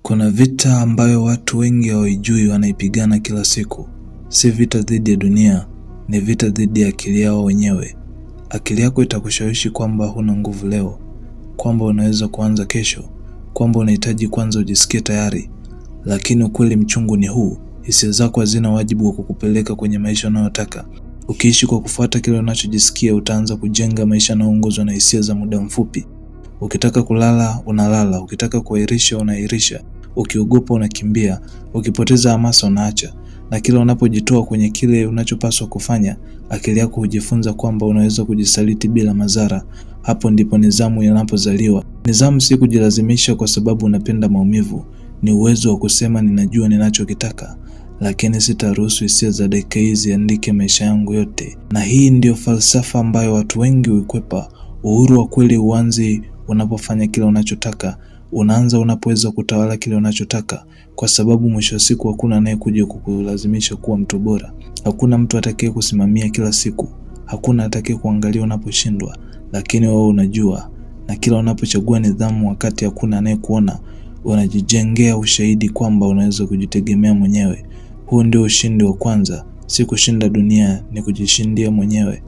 Kuna vita ambayo watu wengi hawajui wanaipigana kila siku. Si vita dhidi ya dunia, ni vita dhidi ya akili yao wenyewe. Akili yako itakushawishi kwamba huna nguvu leo, kwamba unaweza kuanza kesho, kwamba unahitaji kwanza ujisikie tayari. Lakini ukweli mchungu ni huu: hisia zako hazina wajibu wa kukupeleka kwenye maisha unayotaka. Ukiishi kwa kufuata kile unachojisikia, utaanza kujenga maisha yanayoongozwa na hisia za muda mfupi. Ukitaka kulala, unalala. Ukitaka kuahirisha, unaahirisha. Ukiogopa, unakimbia. Ukipoteza hamasa, unaacha. Na kila unapojitoa kwenye kile unachopaswa kufanya, akili yako hujifunza kwamba unaweza kujisaliti bila madhara. Hapo ndipo nidhamu inapozaliwa. Nidhamu si kujilazimisha kwa sababu unapenda maumivu. Ni uwezo wa kusema ninajua ninachokitaka, lakini sitaruhusu hisia za dakika hizi ziandike maisha yangu yote. Na hii ndio falsafa ambayo watu wengi huikwepa. Uhuru wa kweli huanzi unapofanya kile unachotaka. Unaanza unapoweza kutawala kile unachotaka, kwa sababu mwisho wa siku hakuna anayekuja kukulazimisha kuwa mtu bora. Hakuna mtu atakaye kusimamia kila siku. Hakuna atakaye kuangalia unaposhindwa, lakini wewe unajua. Na kila unapochagua nidhamu wakati hakuna anayekuona, unajijengea ushahidi kwamba unaweza kujitegemea mwenyewe. Huu ndio ushindi wa kwanza. Si kushinda dunia, ni kujishindia mwenyewe.